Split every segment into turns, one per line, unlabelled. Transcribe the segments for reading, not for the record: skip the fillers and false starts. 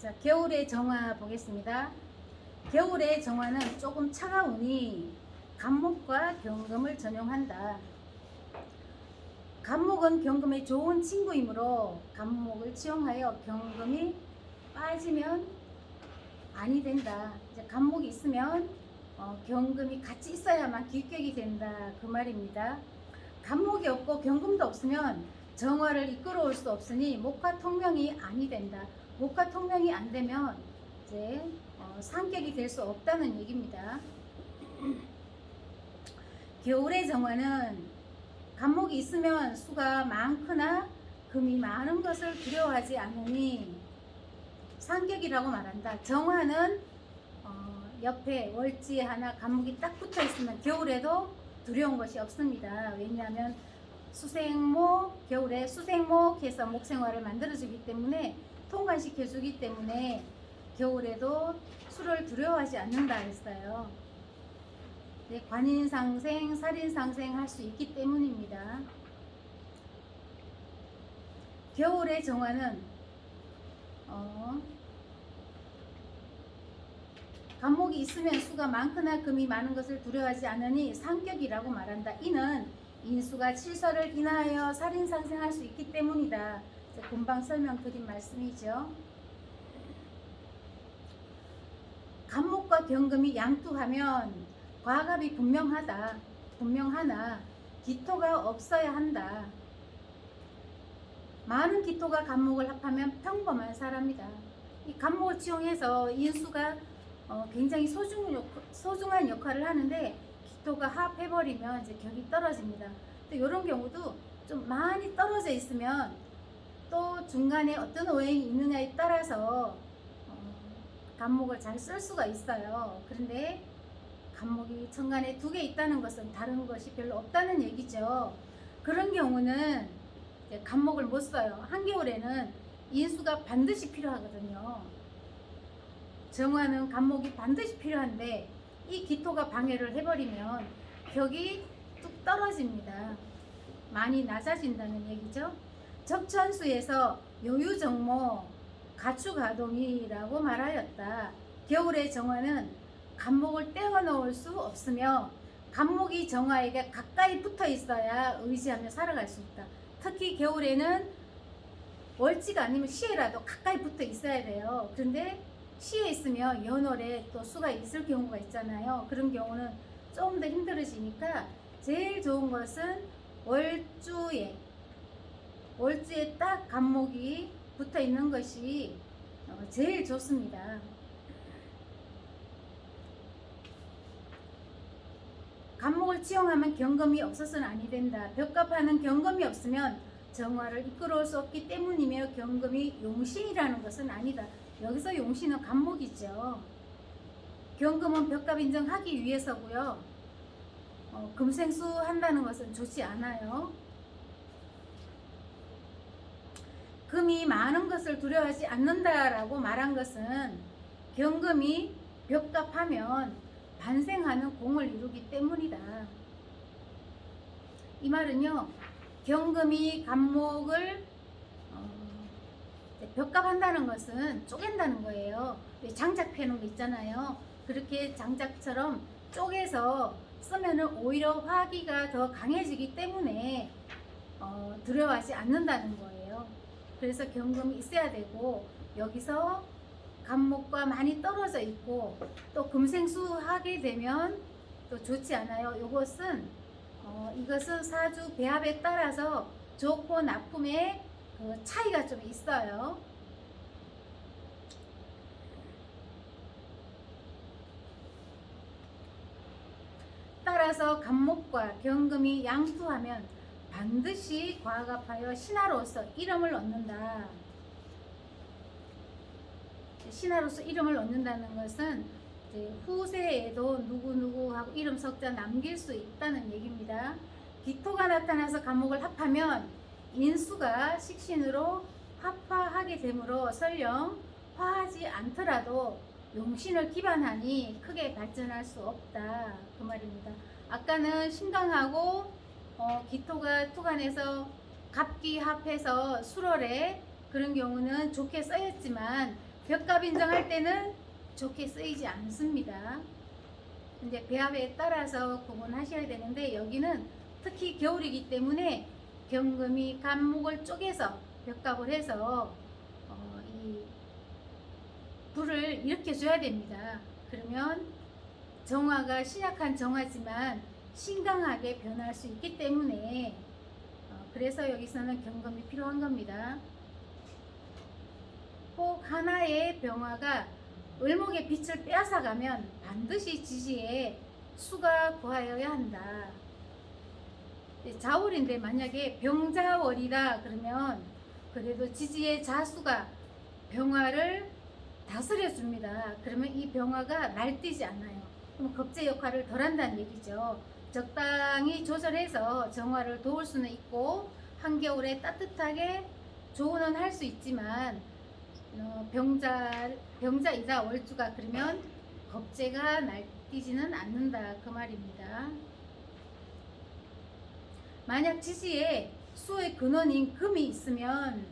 자, 겨울의 정화 보겠습니다. 겨울의 정화는 조금 차가우니 간목과 경금을 전용한다. 간목은 경금의 좋은 친구이므로 간목을 치용하여 경금이 빠지면 아니 된다. 이제 간목이 있으면 경금이 같이 있어야만 기격이 된다. 그 말입니다. 간목이 없고 경금도 없으면 정화를 이끌어올 수 없으니 목화 통명이 아니 된다. 목화 통명이 안 되면 이제 상격이 될 수 없다는 얘기입니다. 겨울의 정화는 간목이 있으면 수가 많거나 금이 많은 것을 두려워하지 않으니 상격이라고 말한다. 정화는 옆에 월지 하나 간목이 딱 붙어 있으면 겨울에도 두려운 것이 없습니다. 왜냐하면 수생목, 겨울에 수생목해서 목생화를 만들어주기 때문에 통관시켜주기 때문에 겨울에도 수를 두려워하지 않는다 했어요. 네, 관인상생, 살인상생 할 수 있기 때문입니다. 겨울의 정화는 간목이 있으면 수가 많거나 금이 많은 것을 두려워하지 않으니 상격이라고 말한다. 이는 인수가 칠서를 인하여 살인상생할 수 있기 때문이다. 금방 설명드린 말씀이죠. 간목과 경금이 양투하면 과갑이 분명하나 기토가 없어야 한다. 많은 기토가 간목을 합하면 평범한 사람이다. 이 간목을 치용해서 인수가 굉장히 소중한 역할을 하는데 기토가 합해버리면 이제 격이 떨어집니다. 또 이런 경우도 좀 많이 떨어져 있으면 또 중간에 어떤 오행이 있느냐에 따라서 간목을 잘 쓸 수가 있어요. 그런데 간목이 천간에 2개 있다는 것은 다른 것이 별로 없다는 얘기죠. 그런 경우는 간목을 못 써요. 한겨울에는 인수가 반드시 필요하거든요. 정화는 간목이 반드시 필요한데 이 기토가 방해를 해버리면 격이 뚝 떨어집니다. 많이 낮아진다는 얘기죠. 적천수에서 요유정모 가축아동이라고 말하였다. 겨울의 정화는 간목을 떼어 놓을 수 없으며 간목이 정화에게 가까이 붙어 있어야 의지하며 살아갈 수 있다. 특히 겨울에는 월지가 아니면 시에라도 가까이 붙어 있어야 돼요. 그런데 시에 있으면 연월에 또 수가 있을 경우가 있잖아요. 그런 경우는 좀 더 힘들어지니까 제일 좋은 것은 월주에 딱 간목이 붙어 있는 것이 제일 좋습니다. 간목을 치용하면 경금이 없어서는 아니 된다. 벽갑하는 경금이 없으면 정화를 이끌어올 수 없기 때문이며 경금이 용신이라는 것은 아니다. 여기서 용신은 간목이죠. 경금은 벽갑 인정하기 위해서고요. 금생수 한다는 것은 좋지 않아요. 금이 많은 것을 두려워하지 않는다라고 말한 것은 경금이 벽갑하면 반생하는 공을 이루기 때문이다. 이 말은요, 경금이 간목을 벽갑한다는 것은 쪼갠다는 거예요. 장작 패는 거 있잖아요. 그렇게 장작처럼 쪼개서 쓰면은 오히려 화기가 더 강해지기 때문에 두려워하지 않는다는 거예요. 그래서 경금이 있어야 되고, 여기서 간목과 많이 떨어져 있고 또 금생수 하게 되면 또 좋지 않아요. 이것은 사주 배합에 따라서 좋고 나쁨의 그 차이가 좀 있어요. 따라서 간목과 경금이 양투하면 반드시 과갑하여 신하로서 이름을 얻는다. 신하로서 이름을 얻는다는 것은 후세에도 누구누구하고 이름 석자 남길 수 있다는 얘기입니다. 기토가 나타나서 간목을 합하면 인수가 식신으로 합화하게 되므로 설령 화하지 않더라도 용신을 기반하니 크게 발전할 수 없다. 그 말입니다. 아까는 신강하고 기토가 투간해서 갑기 합해서 수월에 그런 경우는 좋게 써였지만 벽갑 인정할 때는 좋게 쓰이지 않습니다. 근데 배합에 따라서 구분하셔야 되는데 여기는 특히 겨울이기 때문에 경금이 간목을 쪼개서 벽갑을 해서 이 불을 일으켜줘야 됩니다. 그러면 정화가 신약한 정화지만 신강하게 변할 수 있기 때문에 그래서 여기서는 경금이 필요한 겁니다. 혹 하나의 병화가 을목의 빛을 빼앗아가면 반드시 지지에 수가 구하여야 한다. 자월인데 만약에 병자월이라 그러면 그래도 지지의 자수가 병화를 다스려 줍니다. 그러면 이 병화가 날뛰지 않아요. 그럼 겁재 역할을 덜 한다는 얘기죠. 적당히 조절해서 정화를 도울 수는 있고 한겨울에 따뜻하게 조언은 할 수 있지만 병자이자 월주가 그러면 겁재가 날뛰지는 않는다 그 말입니다. 만약 지지에 수의 근원인 금이 있으면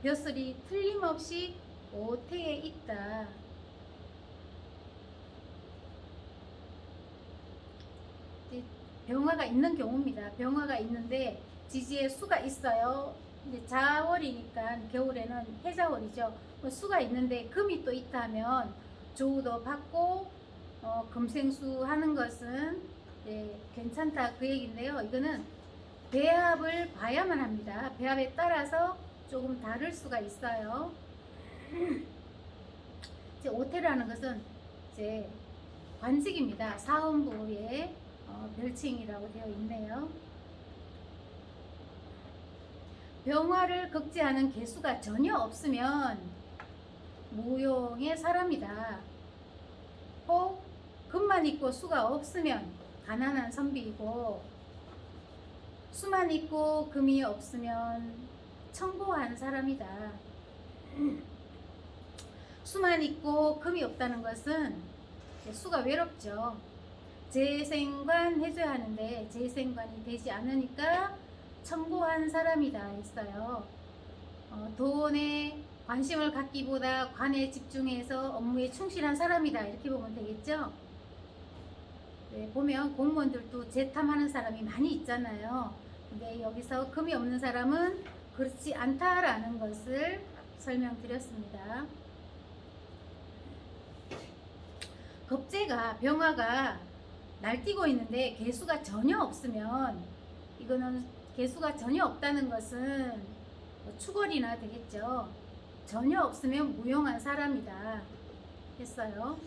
벼슬이 틀림없이 오태에 있다. 병화가 있는 경우입니다. 병화가 있는데 지지에 수가 있어요. 이제 자월이니까 겨울에는 해자월이죠. 수가 있는데 금이 또 있다면 조우도 받고 금생수 하는 것은 괜찮다 그 얘기인데요. 이거는 배합을 봐야만 합니다. 배합에 따라서 조금 다를 수가 있어요. 이제 오태라는 것은 이제 관직입니다. 사원부의 별칭이라고 되어 있네요. 병화를 극제하는 개수가 전혀 없으면 무용의 사람이다. 혹 금만 있고 수가 없으면 가난한 선비이고 수만 있고 금이 없으면 청고한 사람이다. 수만 있고 금이 없다는 것은 수가 외롭죠. 재생관 해줘야 하는데 재생관이 되지 않으니까 청고한 사람이다 했어요. 돈에 관심을 갖기보다 관에 집중해서 업무에 충실한 사람이다 이렇게 보면 되겠죠. 네, 보면 공무원들도 재탐하는 사람이 많이 있잖아요. 근데 여기서 금이 없는 사람은 그렇지 않다라는 것을 설명드렸습니다. 겁재가 병화가 날뛰고 있는데 개수가 전혀 없으면 이거는 개수가 전혀 없다는 것은 추월이나 되겠죠. 전혀 없으면 무용한 사람이다 했어요.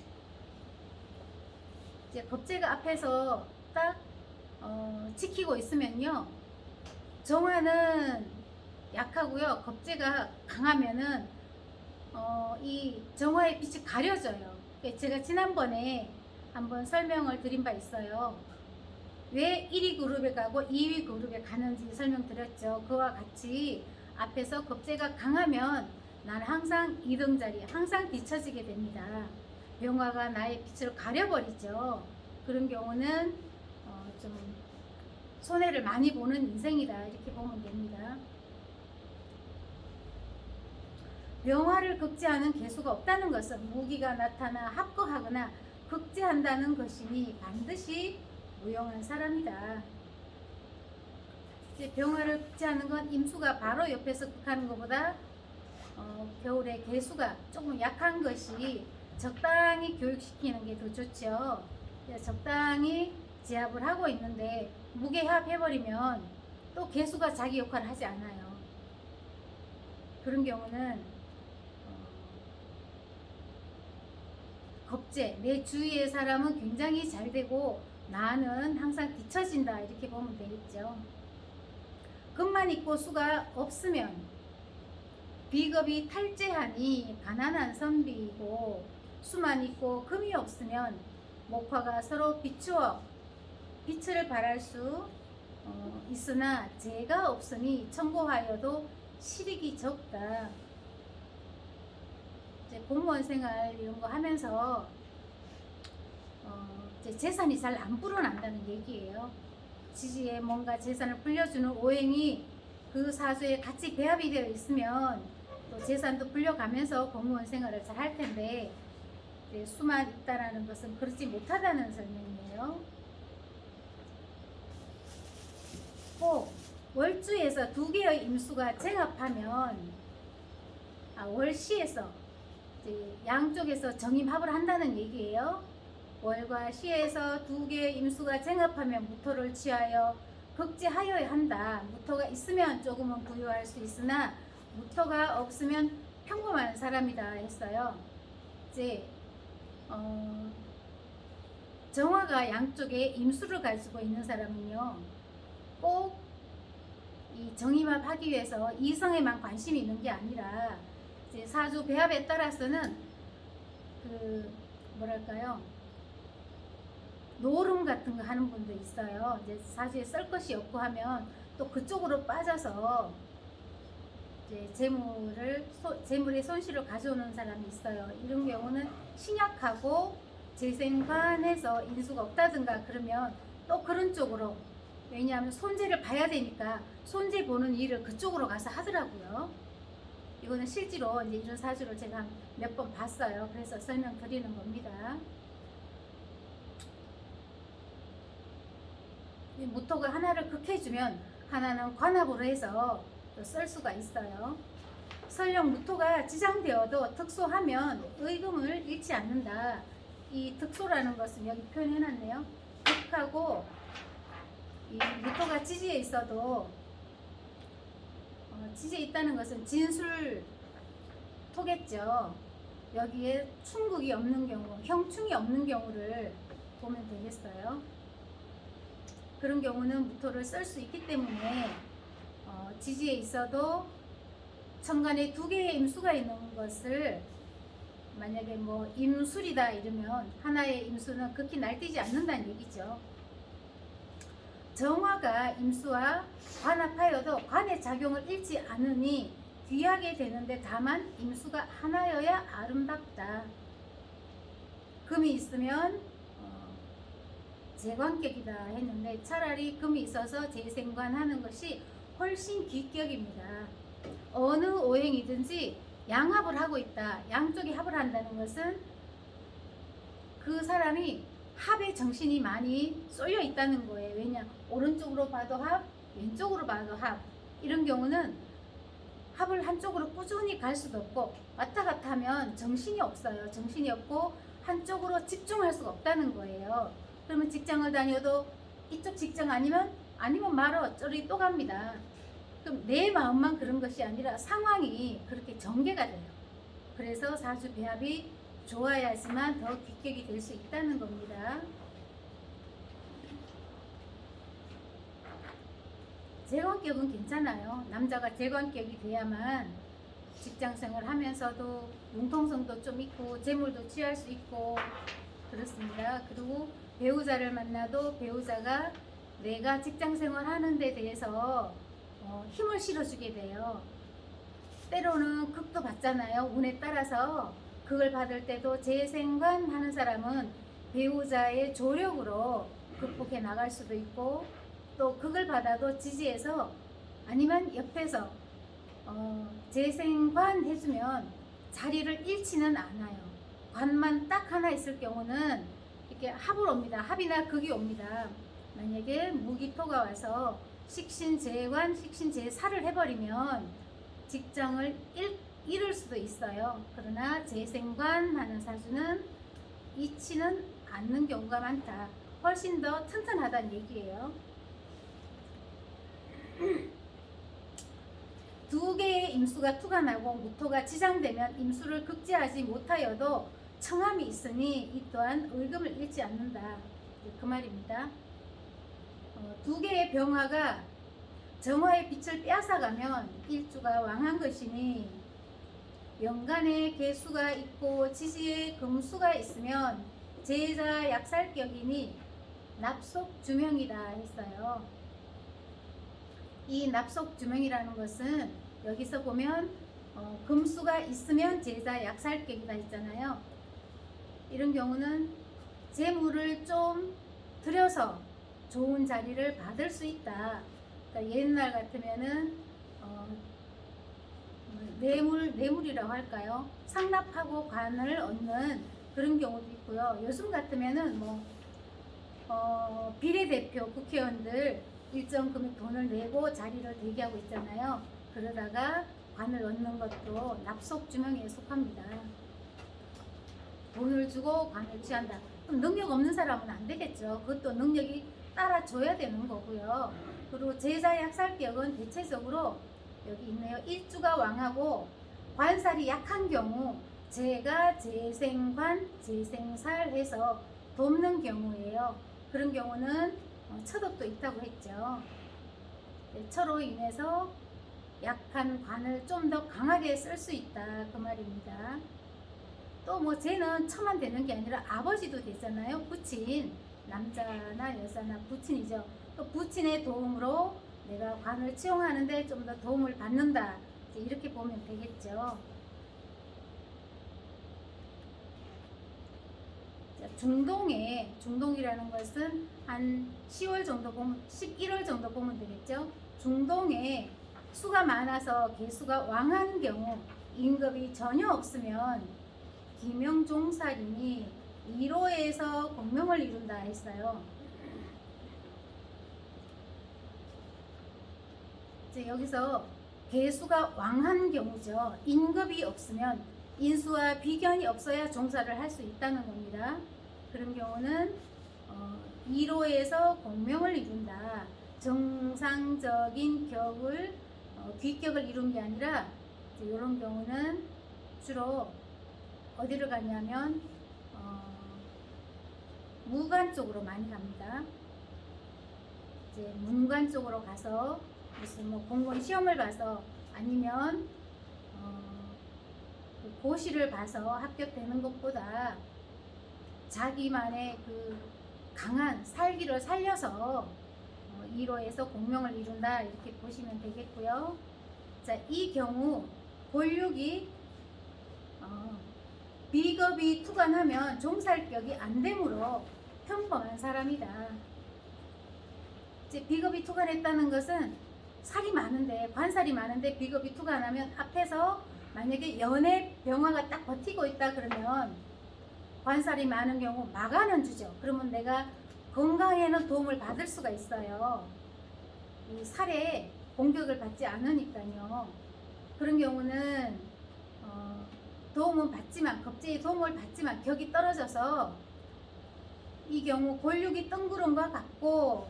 이제 겁재가 앞에서 딱 지키고 있으면요. 정화는 약하고요. 겁재가 강하면은 이 정화의 빛이 가려져요. 제가 지난번에 한번 설명을 드린 바 있어요. 왜 1위 그룹에 가고 2위 그룹에 가는지 설명드렸죠. 그와 같이 앞에서 겁재가 강하면 나는 항상 2등 자리, 항상 뒤처지게 됩니다. 병화가 나의 빛을 가려버리죠. 그런 경우는 좀 손해를 많이 보는 인생이다 이렇게 보면 됩니다. 병화를 극제하는 개수가 없다는 것은 무기가 나타나 합거하거나 극제한다는 것이니 반드시 무용한 사람이다. 이제 병화를 극제하는 건 임수가 바로 옆에서 극하는 것보다 겨울에 개수가 조금 약한 것이 적당히 교육시키는 게 더 좋죠. 적당히 제압을 하고 있는데 무게합 해버리면 또 개수가 자기 역할을 하지 않아요. 그런 경우는 겁재, 내 주위의 사람은 굉장히 잘 되고 나는 항상 뒤처진다 이렇게 보면 되겠죠. 금만 있고 수가 없으면 비겁이 탈제하니 가난한 선비이고 수만 있고 금이 없으면 목화가 서로 비추어 빛을 발할 수 있으나 재가 없으니 청고하여도 실익이 적다. 이제 공무원 생활 이런 거 하면서 이제 재산이 잘 안 불어난다는 얘기예요. 지지에 뭔가 재산을 불려주는 오행이 그 사주에 같이 배합이 되어 있으면 또 재산도 불려가면서 공무원 생활을 잘 할 텐데 수만 있다라는 것은 그렇지 못하다는 설명이에요. 꼭 월주에서 두 개의 임수가 정합하면 월시에서 양쪽에서 정임합을 한다는 얘기예요. 월과 시에서 두 개의 임수가 정합하면 무토를 취하여 극지하여야 한다. 무토가 있으면 조금은 부유할 수 있으나 무토가 없으면 평범한 사람이다 했어요. 이제 정화가 양쪽에 임수를 가지고 있는 사람은요, 꼭 이 정임합 하기 위해서 이성에만 관심이 있는 게 아니라 이제 사주 배합에 따라서는 뭐랄까요, 노름 같은 거 하는 분도 있어요. 이제 사주에 쓸 것이 없고 하면 또 그쪽으로 빠져서 이제 재물의 손실을 가져오는 사람이 있어요. 이런 경우는 신약하고 재생관해서 인수가 없다든가 그러면 또 그런 쪽으로, 왜냐하면 손재를 봐야 되니까 손재 보는 일을 그쪽으로 가서 하더라고요. 이거는 실제로 이제 이런 사주를 제가 몇 번 봤어요. 그래서 설명드리는 겁니다. 무토가 하나를 극해주면 하나는 관합으로 해서 또 쓸 수가 있어요. 설령 무토가 지장되어도 특소하면 의금을 잃지 않는다. 이 특소라는 것은 여기 표현해놨네요. 극하고 이 무토가 지지에 있어도 지지에 있다는 것은 진술 토겠죠. 여기에 충극이 없는 경우, 형충이 없는 경우를 보면 되겠어요. 그런 경우는 무토를 쓸 수 있기 때문에 지지에 있어도 천간에 두 개의 임수가 있는 것을 만약에 뭐 임술이다 이러면 하나의 임수는 극히 날뛰지 않는다는 얘기죠. 정화가 임수와 관합하여도 관의 작용을 잃지 않으니 귀하게 되는데 다만 임수가 하나여야 아름답다. 금이 있으면 재관격이다 했는데 차라리 금이 있어서 재생관하는 것이 훨씬 귀격입니다. 어느 오행이든지 양합을 하고 있다. 양쪽이 합을 한다는 것은 그 사람이 합에 정신이 많이 쏠려 있다는 거예요. 왜냐? 오른쪽으로 봐도 합, 왼쪽으로 봐도 합. 이런 경우는 합을 한쪽으로 꾸준히 갈 수도 없고 왔다 갔다 하면 정신이 없어요. 정신이 없고 한쪽으로 집중할 수가 없다는 거예요. 그러면 직장을 다녀도 이쪽 직장 아니면 말어 저리 또 갑니다. 그럼 내 마음만 그런 것이 아니라 상황이 그렇게 전개가 돼요. 그래서 사주 배합이 좋아야지만 더 귀격이 될 수 있다는 겁니다. 재관격은 괜찮아요. 남자가 재관격이 돼야만 직장생활 하면서도 융통성도 좀 있고 재물도 취할 수 있고 그렇습니다. 그리고 배우자를 만나도 배우자가 내가 직장생활 하는 데 대해서 힘을 실어주게 돼요. 때로는 극도 받잖아요. 운에 따라서 극을 받을 때도 재생관 하는 사람은 배우자의 조력으로 극복해 나갈 수도 있고 또 극을 받아도 지지해서 아니면 옆에서 재생관 해주면 자리를 잃지는 않아요. 관만 딱 하나 있을 경우는 이렇게 합을 옵니다. 합이나 극이 옵니다. 만약에 무기토가 와서 식신재관, 식신재사를 해버리면 직장을 잃을 수도 있어요. 그러나 재생관 하는 사주는 잃지는 않는 경우가 많다. 훨씬 더 튼튼하다는 얘기예요. 두 개의 임수가 투가 나고 무토가 지장되면 임수를 극지하지 못하여도 청함이 있으니 이 또한 의금을 잃지 않는다. 그 말입니다. 두 개의 병화가 정화의 빛을 빼앗아가면 일주가 왕한 것이니 연간에 개수가 있고 지지에 금수가 있으면 제자 약살격이니 납속주명이다 했어요. 이 납속주명이라는 것은 여기서 보면 금수가 있으면 제자 약살격이다 했잖아요. 이런 경우는 재물을 좀 들여서 좋은 자리를 받을 수 있다. 그러니까 옛날 같으면은 뇌물이라고 할까요? 상납하고 관을 얻는 그런 경우도 있고요. 요즘 같으면은 비례대표 국회의원들 일정 금액 돈을 내고 자리를 대기하고 있잖아요. 그러다가 관을 얻는 것도 납속 주명에 속합니다. 돈을 주고 관을 취한다. 그럼 능력 없는 사람은 안 되겠죠. 그것도 능력이 따라줘야 되는 거고요. 그리고 제자약살격은 대체적으로 여기 있네요. 일주가 왕하고 관살이 약한 경우 제가 재생관, 재생살 해서 돕는 경우예요. 그런 경우는 처덕도 있다고 했죠. 처로 인해서 약한 관을 좀 더 강하게 쓸 수 있다 그 말입니다. 또 쟤는 처만 되는 게 아니라 아버지도 되잖아요. 부친, 남자나 여자나 부친이죠. 또 부친의 도움으로 내가 관을 채용하는데 좀 더 도움을 받는다, 이렇게 보면 되겠죠. 중동이라는 것은 한 10월 정도 보면, 11월 정도 보면 되겠죠. 중동에 수가 많아서 개수가 왕한 경우 임금이 전혀 없으면 기명종살이니 1호에서 공명을 이룬다 했어요. 이제 여기서 개수가 왕한 경우죠. 임금이 없으면 인수와 비견이 없어야 종사를 할 수 있다는 겁니다. 그런 경우는 1호에서 공명을 이룬다. 정상적인 격을 귀격을 이룬 게 아니라 이런 경우는 주로 어디를 가냐면 무관 쪽으로 많이 갑니다. 이제 문관 쪽으로 가서 무슨 공무원 시험을 봐서 아니면 그 고시를 봐서 합격되는 것보다 자기만의 그 강한 살기를 살려서 1호에서 공명을 이룬다, 이렇게 보시면 되겠고요. 자, 이 경우 권력이 비겁이 투관하면 종살격이 안 되므로 평범한 사람이다. 이제 비겁이 투관했다는 것은 살이 많은데, 관살이 많은데 비겁이 투관하면 앞에서 만약에 연애 병화가 딱 버티고 있다 그러면 관살이 많은 경우 마간은 주죠. 그러면 내가 건강에는 도움을 받을 수가 있어요. 이 살에 공격을 받지 않으니까요. 그런 경우는 도움은 받지만, 겁제의 도움을 받지만 격이 떨어져서 이 경우 골육이 뜬구름과 같고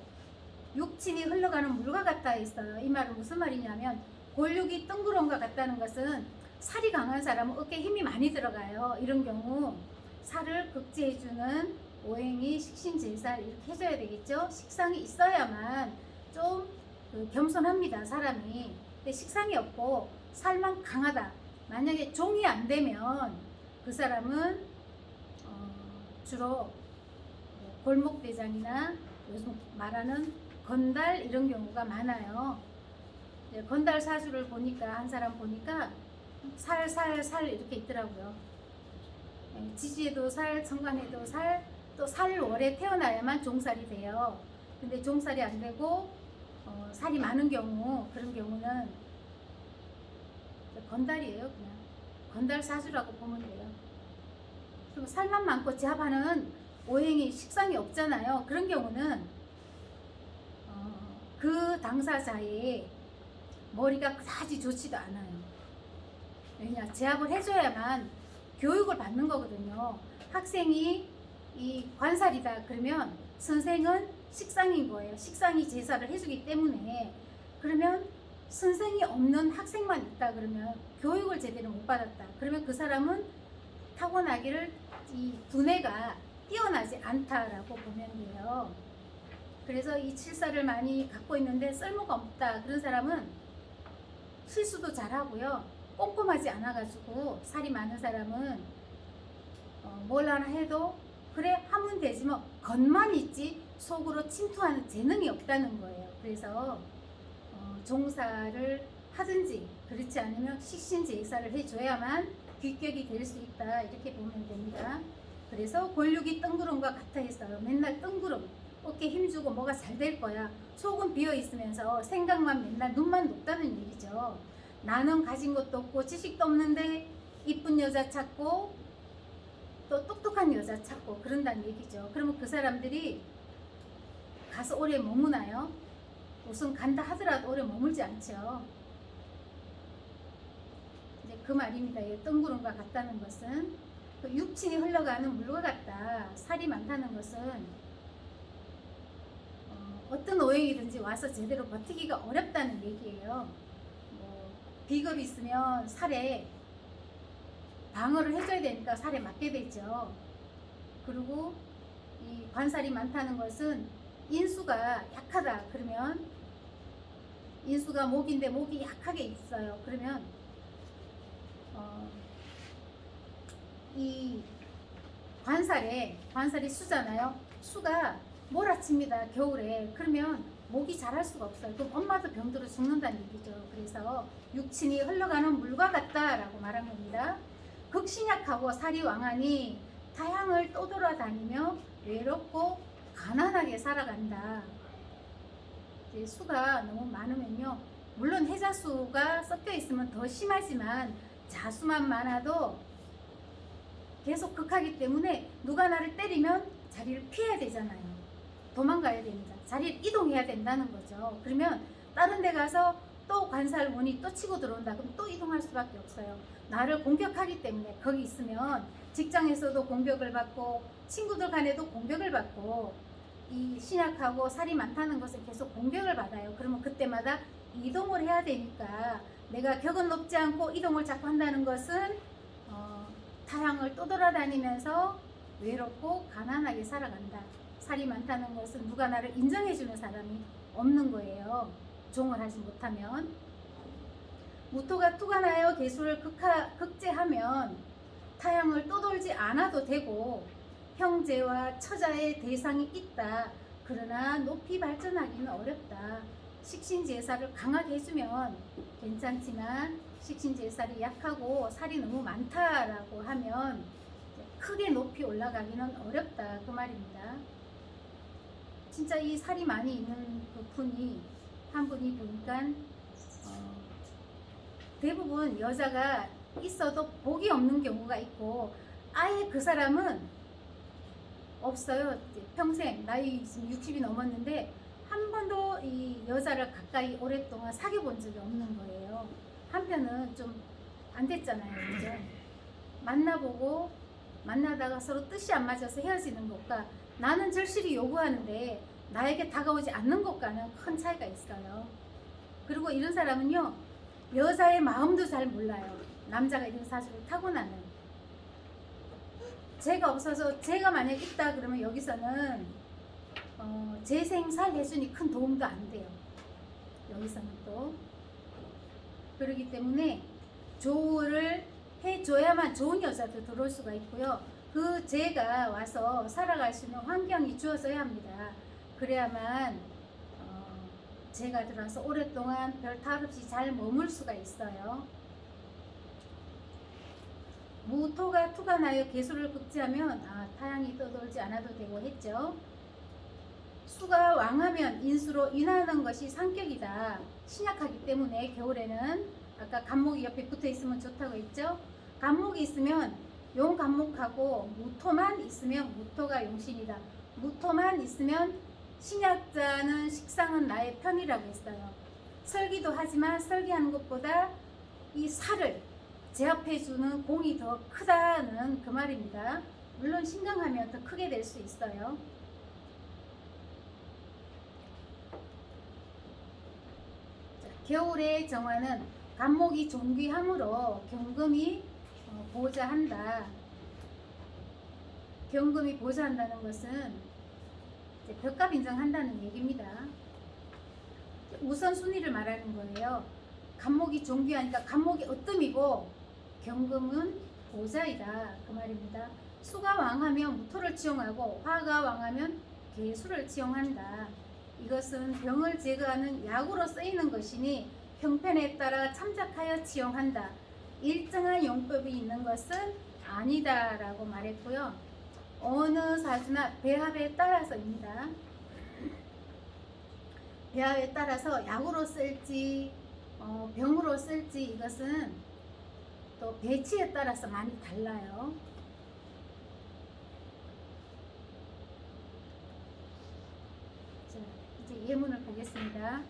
육친이 흘러가는 물과 같다 했어요. 이 말은 무슨 말이냐면, 골육이 뜬구름과 같다는 것은 살이 강한 사람은 어깨에 힘이 많이 들어가요. 이런 경우 살을 극제해주는 오행이 식신제살 이렇게 해줘야 되겠죠. 식상이 있어야만 좀 겸손합니다, 사람이. 근데 식상이 없고 살만 강하다, 만약에 종이 안 되면 그 사람은 주로 골목대장이나 요즘 말하는 건달 이런 경우가 많아요. 건달 사주를 보니까, 한 사람 보니까 살 이렇게 있더라고요. 지지에도 살, 천간에도 살, 또 살월에 태어나야만 종살이 돼요. 근데 종살이 안 되고 살이 많은 경우, 그런 경우는 건달이에요. 그냥 건달 사주라고 보면 돼요. 그리고 살만 많고 제압하는 오행이 식상이 없잖아요. 그런 경우는 그 당사자의 머리가 그다지 좋지도 않아요. 왜냐, 제압을 해줘야만 교육을 받는 거거든요. 학생이 이 관살이다 그러면 선생은 식상인 거예요. 식상이 제사를 해주기 때문에. 그러면 선생이 없는 학생만 있다 그러면 교육을 제대로 못 받았다. 그러면 그 사람은 타고나기를 이 두뇌가 뛰어나지 않다라고 보면 돼요. 그래서 이 칠사를 많이 갖고 있는데 쓸모가 없다 그런 사람은 실수도 잘하고요. 꼼꼼하지 않아가지고 살이 많은 사람은 뭘 하나 해도 그래 하면 되지 뭐 겉만 있지 속으로 침투하는 재능이 없다는 거예요. 그래서 종사를 하든지 그렇지 않으면 식신제사를 해줘야만 귀격이 될 수 있다, 이렇게 보면 됩니다. 그래서 골육이 뜬구름과 같아 했어요. 맨날 뜬구름, 어깨 힘주고 뭐가 잘 될 거야. 속은 비어 있으면서 생각만 맨날 눈만 높다는 얘기죠. 나는 가진 것도 없고 지식도 없는데 이쁜 여자 찾고 또 똑똑한 여자 찾고 그런다는 얘기죠. 그러면 그 사람들이 가서 오래 머무나요? 우선 간다 하더라도 오래 머물지 않죠. 이제 그 말입니다. 이 뜬구름과 같다는 것은 그 육친이 흘러가는 물과 같다. 살이 많다는 것은 어떤 오행이든지 와서 제대로 버티기가 어렵다는 얘기예요. 뭐 비겁이 있으면 살에 방어를 해줘야 되니까 살에 맞게 되죠. 그리고 이 관살이 많다는 것은 인수가 약하다. 그러면 인수가 목인데 목이 약하게 있어요. 그러면 이 관살이 수잖아요. 수가 몰아칩니다. 겨울에. 그러면 목이 자랄 수가 없어요. 그럼 엄마도 병들어 죽는다는 얘기죠. 그래서 육친이 흘러가는 물과 같다라고 말한 겁니다. 극신약하고 살이 왕하니 타향을 떠돌아다니며 외롭고 가난하게 살아간다. 수가 너무 많으면요, 물론 해자수가 섞여 있으면 더 심하지만 자수만 많아도 계속 극하기 때문에 누가 나를 때리면 자리를 피해야 되잖아요. 도망가야 됩니다. 자리를 이동해야 된다는 거죠. 그러면 다른 데 가서 또 관살문이 또 치고 들어온다. 그럼 또 이동할 수밖에 없어요. 나를 공격하기 때문에 거기 있으면 직장에서도 공격을 받고 친구들 간에도 공격을 받고 이 신약하고 살이 많다는 것은 계속 공격을 받아요. 그러면 그때마다 이동을 해야 되니까 내가 격은 높지 않고 이동을 자꾸 한다는 것은 타향을 떠돌아다니면서 외롭고 가난하게 살아간다. 살이 많다는 것은 누가 나를 인정해주는 사람이 없는 거예요. 종을 하지 못하면. 무토가 투가 나여 계수를 극제하면 타향을 떠돌지 않아도 되고 형제와 처자의 대상이 있다. 그러나 높이 발전하기는 어렵다. 식신제사를 강하게 해주면 괜찮지만 식신제사를 약하고 살이 너무 많다라고 하면 크게 높이 올라가기는 어렵다. 그 말입니다. 진짜 이 살이 많이 있는 그 분이 한 분이 보니까 대부분 여자가 있어도 복이 없는 경우가 있고 아예 그 사람은 없어요. 평생 나이 지금 60이 넘었는데 한 번도 이 여자를 가까이 오랫동안 사귀어 본 적이 없는 거예요. 한편은 좀 안 됐잖아요. 그죠? 만나다가 서로 뜻이 안 맞아서 헤어지는 것과 나는 절실히 요구하는데 나에게 다가오지 않는 것과는 큰 차이가 있어요. 그리고 이런 사람은요, 여자의 마음도 잘 몰라요. 남자가 이런 사주를 타고나는. 제가 없어서 제가 만약 있다 그러면 여기서는 재생살 해주니 큰 도움도 안 돼요. 여기서는 또. 그렇기 때문에 조우를 해줘야만 좋은 여자도 들어올 수가 있고요. 그 제가 와서 살아갈 수 있는 환경이 주어져야 합니다. 그래야만 제가 들어와서 오랫동안 별 탈 없이 잘 머물 수가 있어요. 무토가 투가 나여 계수를 극지하면 타향이 떠돌지 않아도 되고 했죠. 수가 왕하면 인수로 인하는 것이 상격이다. 신약하기 때문에 겨울에는 아까 간목이 옆에 붙어 있으면 좋다고 했죠. 간목이 있으면 용 간목하고 무토만 있으면 무토가 용신이다. 무토만 있으면 신약자는 식상은 나의 편이라고 했어요. 설기도 하지만 설기하는 것보다 이 살을 제압해주는 공이 더 크다는 그 말입니다. 물론 신강하면 더 크게 될 수 있어요. 자, 겨울의 정화는 간목이 존귀함으로 경금이 보좌한다. 경금이 보좌한다는 것은 벽값 인정한다는 얘기입니다. 우선순위를 말하는 거예요. 간목이 존귀하니까 간목이 으뜸이고 경금은 보좌이다. 그 말입니다. 수가 왕하면 무토를 치용하고 화가 왕하면 계수를 치용한다. 이것은 병을 제거하는 약으로 쓰이는 것이니 형편에 따라 참작하여 치용한다. 일정한 용법이 있는 것은 아니다 라고 말했고요. 어느 사주나 배합에 따라서입니다. 배합에 따라서 약으로 쓸지 병으로 쓸지 이것은 또 배치에 따라서 많이 달라요. 자, 이제 예문을 보겠습니다.